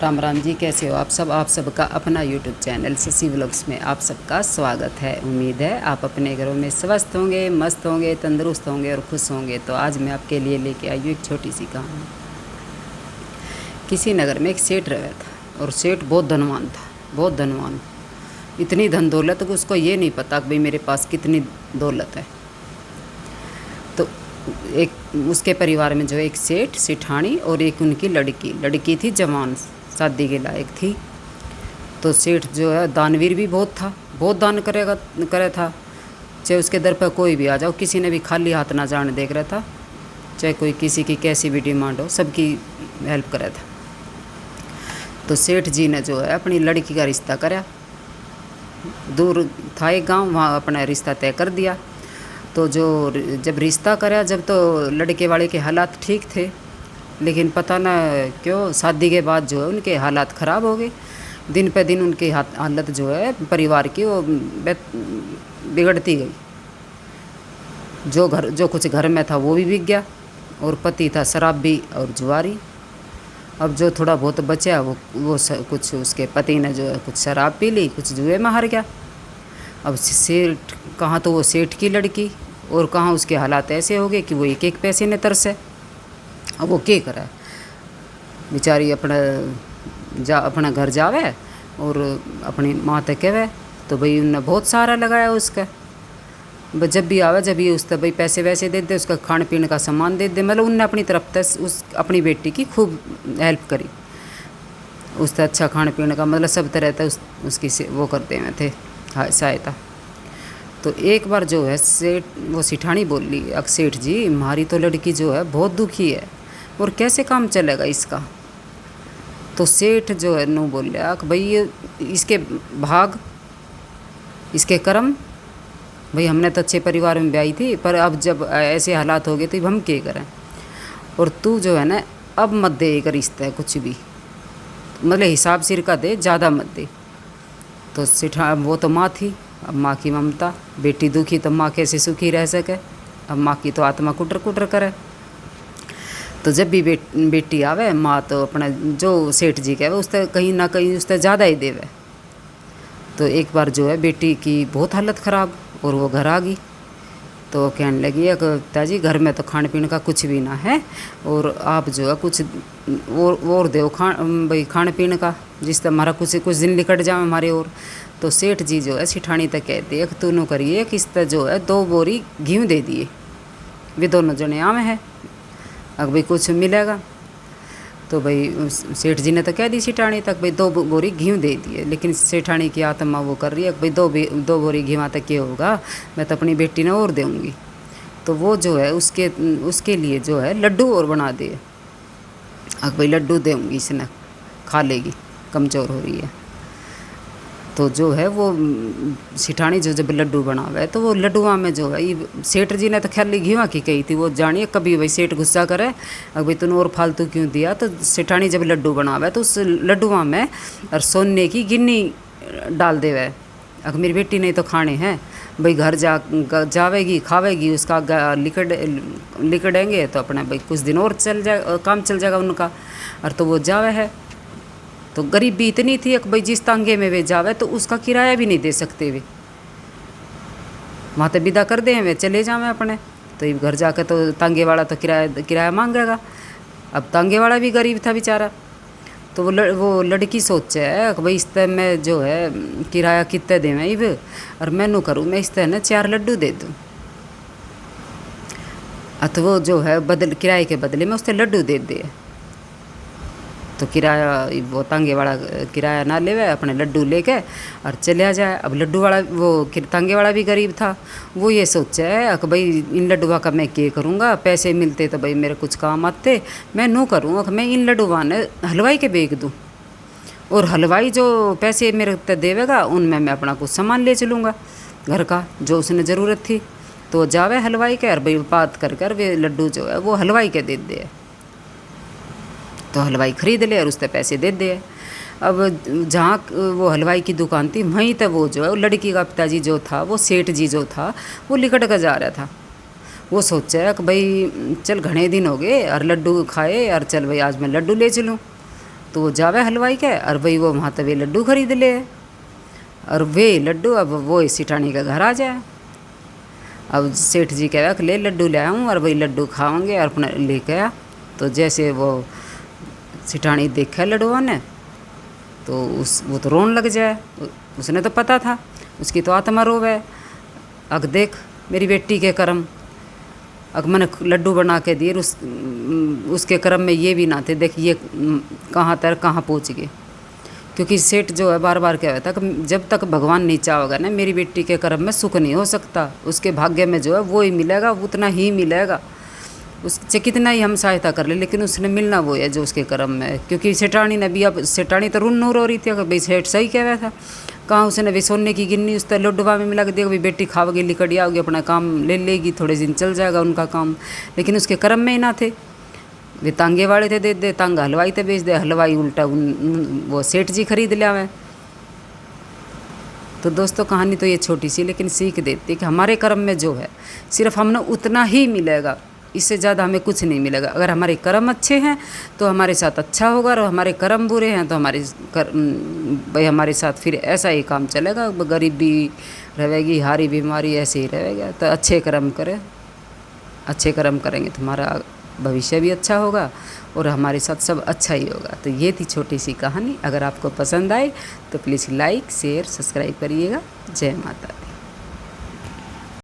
राम राम जी, कैसे हो आप सब। आप सबका अपना यूट्यूब चैनल शशि व्लॉग्स में आप सबका स्वागत है। उम्मीद है आप अपने घरों में स्वस्थ होंगे, मस्त होंगे, तंदुरुस्त होंगे और खुश होंगे। तो आज मैं आपके लिए लेके आई हूँ एक छोटी सी कहानी। किसी नगर में एक सेठ रहा था और सेठ बहुत धनवान था, बहुत धनवान। इतनी धन दौलत कि उसको ये नहीं पता कि भाई मेरे पास कितनी दौलत है। तो एक उसके परिवार में जो एक सेठ, सेठानी और एक उनकी लड़की थी, जवान, शादी के लायक थी। तो सेठ जो है दानवीर भी बहुत था, बहुत दान करे था। चाहे उसके दर पर कोई भी आ जाओ, किसी ने भी खाली हाथ ना जाने देख रहा था। चाहे कोई किसी की कैसी भी डिमांड हो, सबकी हेल्प करे था। तो सेठ जी ने जो है अपनी लड़की का रिश्ता कराया। दूर था एक गांव, वहाँ अपना रिश्ता तय कर दिया। तो जब रिश्ता कराया, जब तो लड़के वाले के हालात ठीक थे, लेकिन पता ना क्यों शादी के बाद जो है उनके हालात ख़राब हो गए। दिन पे दिन उनकी हालत जो है परिवार की वो बिगड़ती गई। जो कुछ घर में था वो भी बिक गया, और पति था शराबी और जुआरी। अब जो थोड़ा बहुत बचा कुछ उसके पति ने जो है कुछ शराब पी ली, कुछ जुए में हार गया। अब सेठ कहाँ, तो वो सेठ की लड़की, और कहाँ उसके हालात ऐसे हो गए कि वो एक एक पैसे ने तरसे। अब वो क्या करे बेचारी, अपना घर जावे और अपनी माँ तक कहवे। तो भाई उनने बहुत सारा लगाया उसका। जब भी आवे, जब ये उसका भाई पैसे वैसे दे दे, उसका खाने पीने का सामान दे दे। मतलब उनने अपनी तरफ से उस अपनी बेटी की खूब हेल्प करी। उससे अच्छा खाने पीने का मतलब सब तरह था उसकी वो करते हुए थे सहायता। तो एक बार जो है वो सिठानी बोली, सेठ जी हमारी तो लड़की जो है बहुत दुखी है, और कैसे काम चलेगा इसका। तो सेठ जो है नो बोलिया कि भाई इसके भाग, इसके कर्म। भाई हमने तो अच्छे परिवार में ब्याही थी, पर अब जब ऐसे हालात हो गए तो हम क्या करें। और तू जो है ना अब मत दे एक रिश्ता है कुछ भी, मतलब हिसाब सिर का दे, ज़्यादा मत दे। तो सिठा वो तो माँ थी, अब माँ की ममता। बेटी दुखी तो माँ कैसे सुखी रह सके। अब माँ की तो आत्मा कुटर कुटर करे। तो जब भी बेटी आवे, माँ तो अपना जो सेठ जी कहे उससे कहीं ना कहीं उससे ज़्यादा ही देवे। तो एक बार जो है बेटी की बहुत हालत ख़राब, और वो घर आ गई। तो कहने लगी है कि पिताजी घर में तो खाने पीने का कुछ भी ना है, और आप जो है कुछ और दो भाई खाने पीने का, जिससे हमारा कुछ दिन निकट जाए हमारे। और तो सेठ जी जो है सिठानी तक कहते हैं कि तू करिए कि इस तरह जो है 2 बोरी घी दे दिए। वे दोनों जने आवे हैं, अगर भाई कुछ मिलेगा। तो भाई सेठ जी ने तो कह दी सिठानी तक भाई 2 बोरी घी दे दिए। लेकिन सेठानी की आत्मा वो कर रही है कि भाई 2 बोरी घी तक क्या होगा, मैं तो अपनी बेटी ने और दूँगी। तो वो जो है उसके लिए जो है लड्डू और बना दिए। अगर भाई लड्डू दूँगी, इसने खा लेगी, कमज़ोर हो रही है। तो जो है वो सिठानी जो जब लड्डू बनावे, तो वो लड्डुआ में जो है ये सेठ जी ने तो खाली घीवा की कही थी। वो जानिए कभी भाई सेठ गुस्सा करे, अब भाई तूने और फालतू क्यों दिया। तो सिठानी जब लड्डू बनावे तो उस लड्डुआ में और सोने की गिन्नी डाल देवे। अगर मेरी बेटी नहीं तो खाने हैं, भाई घर जावेगी, खावेगी, उसका लिकड़ेंगे तो अपने भाई कुछ दिन और काम चल जाएगा उनका। और तो वो जावे है। तो गरीबी इतनी थी कि भाई जिस तांगे में वे जावे तो उसका किराया भी नहीं दे सकते वे, वहाँ तो विदा कर दे वे चले जावे अपने। तो ये घर जाकर तो तांगे वाला तो किराया मांगेगा। अब तांगे वाला भी गरीब था बेचारा। तो वो लड़की सोचे है कि भाई इस तरह मैं जो है किराया कितने देवें इब, और मैं नू करूँ, मैं इस तरह ना 4 लड्डू दे दूँ। अतो वो जो है किराए के बदले में उससे लड्डू दे दे। तो किराया वो तांगे वाला किराया ना लेवे, अपने लड्डू लेके और चले जाए। अब लड्डू वाला वो तांगे वाला भी गरीब था। वो ये सोचा है कि भाई इन लड्डुआ का मैं क्या करूँगा, पैसे मिलते तो भाई मेरे कुछ काम आते, मैं नू करूँगा कि मैं इन लड्डुआ ने हलवाई के बेच दूँ, और हलवाई जो पैसे मेरे तक देवेगा उनमें मैं अपना कुछ सामान ले चलूँगा घर का जो उसने ज़रूरत थी। तो जावे हलवाई के, और भाई बात कर वे लड्डू जो है वो हलवाई के दे दे। तो हलवाई ख़रीद ले और उससे पैसे दे दे। अब जहाँ वो हलवाई की दुकान थी वहीं तक वो जो है लड़की का पिताजी जो था, वो सेठ जी जो था, वो लिकट कर जा रहा था। वो सोचा कि भाई चल घने दिन हो गए और लड्डू खाए, और चल भाई आज मैं लड्डू ले चलूँ। तो वो जावे हलवाई के और वही वो वहाँ तक वे लड्डू खरीद ले, और वे लड्डू अब वो सिठानी के घर आ जाए। अब सेठ जी कह ले लड्डू ले आऊँ, और वही लड्डू खाओगे और अपना लेके आया। तो जैसे वो सिठानी देखा लड्डुआ ने तो वो तो रोन लग जाए। उसने तो पता था, उसकी तो आत्मा रोवे, अग देख मेरी बेटी के कर्म, अग मैंने लड्डू बना के दिए, उसके कर्म में ये भी ना थे, देख ये कहाँ तक कहाँ पहुँच गए। क्योंकि सेठ जो है बार बार क्या होता है कि जब तक भगवान नहीं चाहोगा ना मेरी बेटी के कर्म में सुख नहीं हो सकता, उसके भाग्य में जो है वो ही मिलेगा, उतना ही मिलेगा, उससे कितना ही हम सहायता कर ले, लेकिन उसने मिलना वो है जो उसके कर्म में है। क्योंकि सेठानी ने भी, अब सेठानी तो रुन रो रही थी कि भाई सेठ सही कह रहा था, कहाँ उसने भी सोने की गिन्नी उस तरह लड्डुआ में मिला के दिया, भाई बेटी खाओगी लिकड़िया होगी, अपना काम ले लेगी, थोड़े दिन चल जाएगा उनका काम, लेकिन उसके कर्म में ही ना थे। वे तांगे वाले थे, दे दे तांगा हलवाई थे बेच दे, हलवाई उल्टा वो सेठ जी खरीद लिया मैं। तो दोस्तों कहानी तो ये छोटी सी लेकिन सीख देती है कि हमारे कर्म में जो है सिर्फ हमने उतना ही मिलेगा, इससे ज़्यादा हमें कुछ नहीं मिलेगा। अगर हमारे कर्म अच्छे हैं तो हमारे साथ अच्छा होगा, और हमारे कर्म बुरे हैं तो भाई हमारे साथ फिर ऐसा ही काम चलेगा, गरीबी रहेगी, हारी बीमारी ऐसे ही रहेगा। तो अच्छे कर्म करें, अच्छे कर्म करेंगे तो हमारा भविष्य भी अच्छा होगा और हमारे साथ सब अच्छा ही होगा। तो ये थी छोटी सी कहानी। अगर आपको पसंद आए तो प्लीज़ लाइक शेयर सब्सक्राइब करिएगा। जय माता।